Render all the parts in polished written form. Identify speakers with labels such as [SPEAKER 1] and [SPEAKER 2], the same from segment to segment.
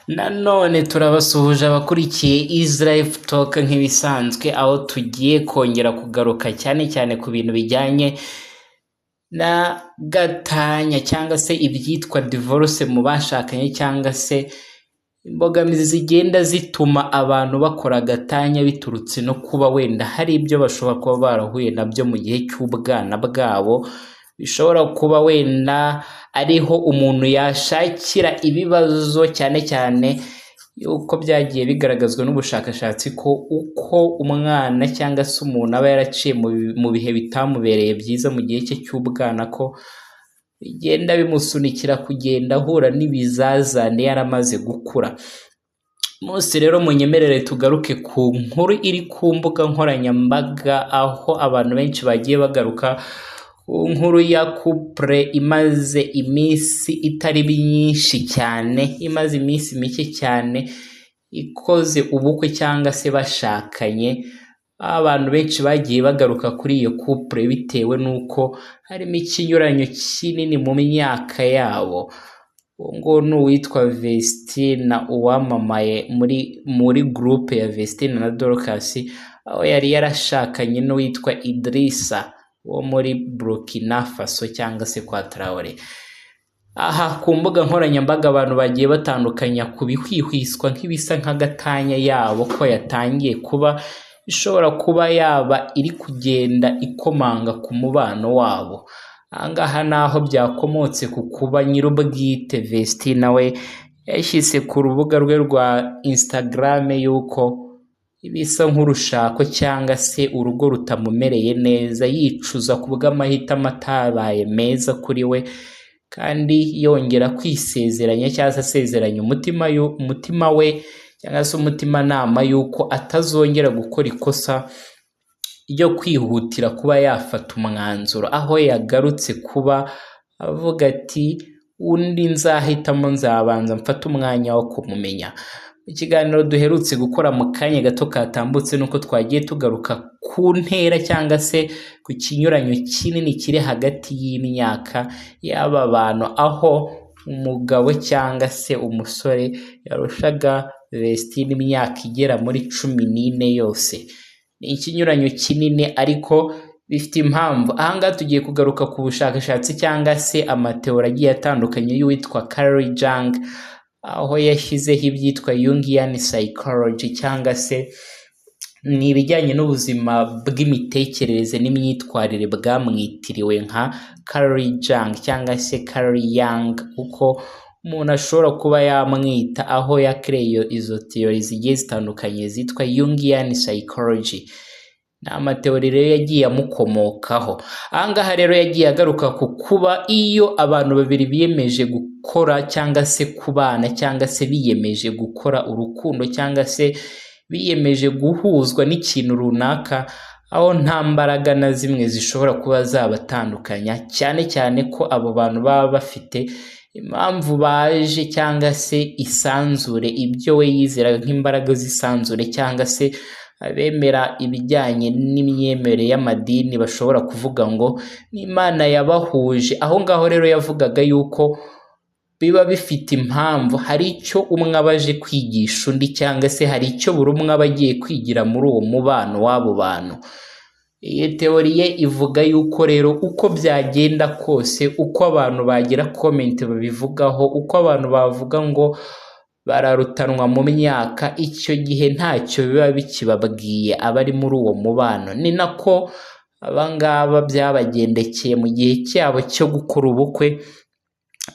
[SPEAKER 1] Nanone turabasuhuje abakurikiye Easy Life Talk nk'ibisanzwe, aho tugiye kongera kugaruka cyane cyane ku bintu bijyanye na gatanya cyangwa se ibyitwa divorce mu bashakanye, cyangwa se imbogamizi zigenda zituma abantu bakora gatanya biturutse no kuba wenda hari ibyo bashobora kuba barahuye nabyo mu gihe cy'ubwana bwabo. Bishobora kuba wenda ariho umuntu yashakira ibibazo, cyane cyane yuko byagiye bigaragazwa n'ubushakashatsi ko uko umwana cyangwa se umuntu aba yaraciye mu bihe bitamubereye byiza mu gihe cye cy'ubwana, ko bigenda bimusunikira kugenda ahura n'ibizazane yaramaze gukura. Munsi rero munyemerere tugaruke ku nkuru iri ku mbuga nkoranyambaga, aho abantu benshi bagiye bagaruka nkuru ya couple imaze iminsi itari myinshi cyane, imaze iminsi mike cyane ikoze ubukwe cyangwa se bashakanye. Abantu benshi bagiye bagaruka kuri iyo couple bitewe n'uko harimo ikinyuranyo kinini mu myaka yabo. Ngo n'uwitwa Vestine uwamamaye muri groupe ya Vestine na Dorcas, aho yari yarashakanye n'uwitwa Idrissa wo muri Burkina Faso cyangwa se kwa Traore. Aha ku mbuga nkoranyambaga abantu bagiye batandukanya kubihwihwiswa nk'ibisa nk'agatanya yabo ko yatangiye kuba ishobora kuba yaba iri kugenda ikomanga ku mubano wabo. Ahangaha naho byakomotse ku kuba nyir'ubwite Vestine we yashyize ku rubuga rwe rwa Instagram yuko ibisa nk'urushako cyangwa se urugo rutamumereye neza, yicuza ku bw'amahitamo atabaye meza kuri we, kandi yongera kwisezeranya cyangwa se asezeranya umutima we cyangwa se umutimanama yuko atazongera gukora ikosa ryo kwihutira kuba yafata umwanzuro, aho yagarutse kuba avuga ati undi nzahitamo nzabanza mfata umwanya wo kumumenya. Mu kiganiro duherutse gukora mu kanya gato katambutse, nuko twagiye tugaruka ku ntera cyangwa se ku kinyuranyo kinini kiri hagati y'imyaka y'aba bantu, aho umugabo cyangwa se umusore yarushaga Vestine imyaka igera muri 14 yose. Ni ikinyuranyo kinini ariko bifite impamvu. Ahangaha tugiye kugaruka ku bushakashatsi cyangwa se amateori agiye atandukanye y'uwitwa Carl Jung, aho yashyizeho ibyitwa Jungian psychology cyangwa se ni ibijyanye n'ubuzima bw'imitekerereze n'imyitwarire bwamwitiriwe nka Carl Jung cyangwa se Carl Jung, uko umuntu ashobora kuba yamwita, aho yakereye izo theory zigiye zitandukanye zitwa Jungian psychology. Ni amateori rero yagiye amukomokaho. Ahangaha rero yagiye agaruka ku kuba iyo abantu babiri biyemeje gukora cyangwa se kubana cyangwa se biyemeje gukora urukundo cyangwa se biyemeje guhuzwa n'ikintu runaka, aho nta mbaraga na zimwe zishobora kuba zabatandukanya, cyane cyane ko abo bantu baba bafite impamvu baje cyangwa se isanzure, ibyo we yizeraga nk'imbaraga z'isanzure cyangwa se abemera ibijyanye n'imyemerere y'amadini bashobora kuvuga ngo n'Imana yabahuje. Aho ngaho rero yavugaga yuko biba bifite impamvu, hari icyo umwe abaje kwigisha undi cyangwa se hari icyo buri umwe aba agiye kwigira muri uwo mubano w'abo bantu. Iyi teori ye ivuga yuko rero uko byagenda kose, uko abantu bagira comment babivugaho, uko abantu bavuga ngo bararutanwa mu myaka, icyo gihe ntacyo biba bikibabwiye abari muri uwo mubano. Ni nako abangaba byabagendekeye mu gihe cyabo cyo gukora ubukwe.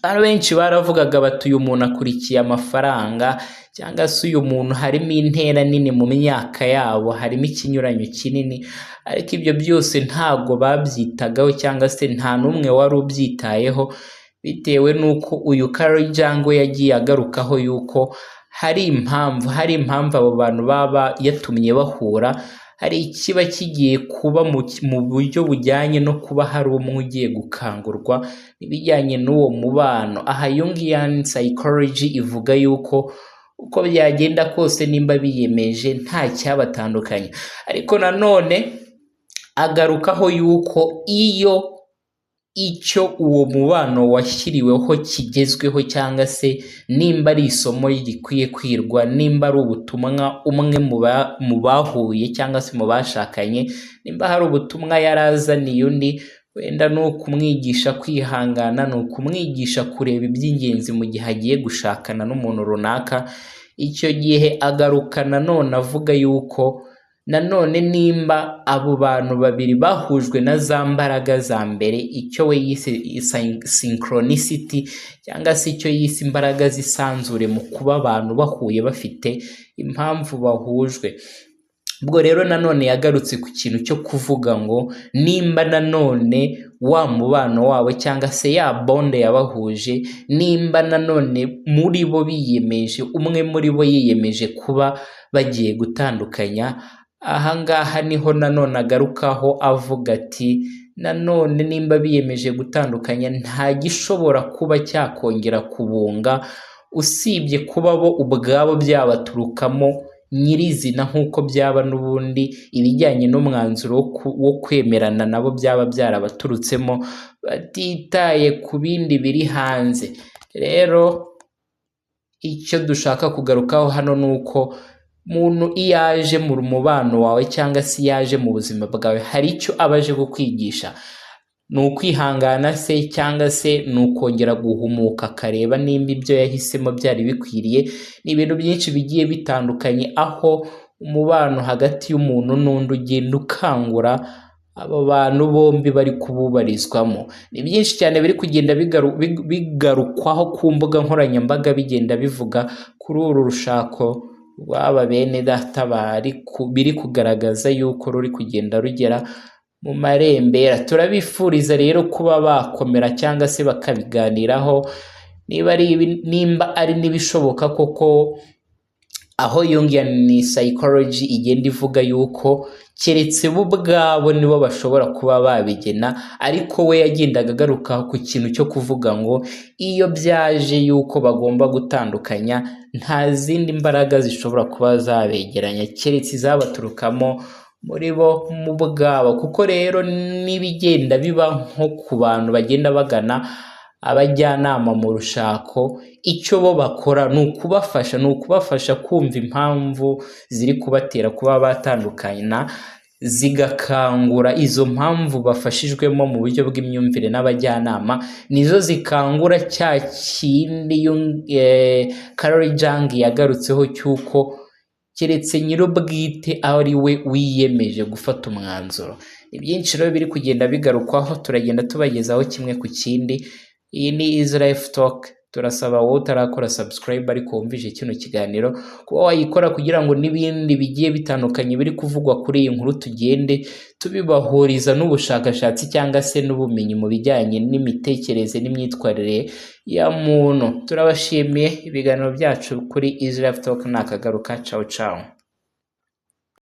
[SPEAKER 1] Abantu benshi baravugaga bati uyu muntu akurikiye amafaranga, cyangwa se uyu muntu harimo intera nini mu myaka yabo, harimo ikinyuranyo kinini, ariko ibyo byose ntabwo babyitagaho cyangwa se nta n'umwe wari ubyitayeho, bitewe n'uko uyu Carl Jung yagiye agarukaho yuko hari impamvu abo bantu baba yatumye bahura, hari ikiba kigiye kuba mu buryo bujyanye no kuba hari umwe ugiye gukangurwa n'ibijyanye n'uwo mubano. Aha Jungian psychology ivuga yuko uko byagenda kose nimba biyemeje nta cyabatandukanya, ariko nanone agarukaho yuko iyo icyo uwo mubano washyiriweho kigezweho, cyangwa se nimba ari isomo rigikwiye kwirwa, nimba ari ubutumwa umwe mu bahuye cyangwa se mu bashakanye, nimba hari ubutumwa yarazaniye undi, wenda ni ukumwigisha kwihangana, ni ukumwigisha kureba iby'ingenzi mu gihe agiye gushakana n'umuntu runaka. Icyo gihe agaruka nanone avuga yuko nanone nimba abo bantu babiri bahujwe na za mbaraga za mbere, icyo we yise synchronicity, cyangwa se icyo yise imbaraga zisanzure mu kuba abantu bahuye bafite impamvu bahujwe. Ubwo rero nanone yagarutse ku kintu cyo kuvuga ngo nimba nanone wa mubano wabo cyangwa se ya bonde yabahuje, nimba nanone muri bo biyemeje, umwe muri bo yiyemeje kuba bagiye gutandukanya, ahangaha niho nanone agarukaho avuga ati nanone nimba biyemeje gutandukanya, nta gishobora kuba cyakongera kubunga usibye kuba bo ubwabo byabaturukamo nyirizina, nk'uko byaba n'ubundi ibijyanye n'umwanzuro wo kwemerana nabo byaba byarabaturutsemo batitaye ku bindi biri hanze. Rero icyo dushaka kugarukaho hano ni uko umuntu iyo aje mu mubano wawe cyangwa se yaje mu buzima bwawe, hari icyo aba aje kukwigisha. Ni ukwihangana se, cyangwa se ni ukongera guhumuka akareba nimba ibyo yahisemo byari bikwiriye. Ni ibintu byinshi bigiye bitandukanye, aho umubano hagati y'umuntu n'undi ugenda ukangura abo bantu bombi bari kububarizwamo. Ni byinshi cyane biri kugenda bigarukwaho ku mbuga nkoranyambaga, bigenda bivuga kuri uru rushako rw'aba bene data biri kugaragaza yuko ruri kugenda rugera mu marembera. Turabifuriza rero kuba bakomera cyangwa se bakabiganiraho, nimba ari n'ibishoboka koko, aho Jungian psychology igenda ivuga yuko keretse bo ubwabo nibo bashobora kuba babigena, ariko we yagendaga agaruka ku kintu cyo kuvuga ngo iyo byaje yuko bagomba gutandukanya, nta zindi mbaraga zishobora kuba zabegeranya keretse izabaturukamo muri bo mu bwabo. Kuko rero n'ibigenda biba nko ku bantu bagenda bagana abajyanama mu rushako, icyo bo bakora ni ukubafasha kumva impamvu ziri kubatera kuba batandukana, zigakangura izo mpamvu bafashijwemo mu buryo bw'imyumvire n'abajyanama, nizo zikangura cya kindi Carol Jung yagarutseho cy'uko keretse nyir'ubwite ari we wiyemeje gufata umwanzuro. Ibyinshi rero biri kugenda bigarukwaho, turagenda tubagezaho kimwe ku kindi. Iyi ni Easy Life Talk. Turasaba wowe utarakora subscribe ariko wumvise kino kiganiro kuba wayikora, kugira ngo n'ibindi bigiye bitandukanye biri kuvugwa kuri iyi nkuru tugende tubibahuriza n'ubushakashatsi cyangwa se n'ubumenyi mu bijyanye n'imitekerereze n'imyitwarire ya muntu. Turabashimiye. Ibiganiro byacu kuri Easy Life Talk nakagaruka. Ciao ciao.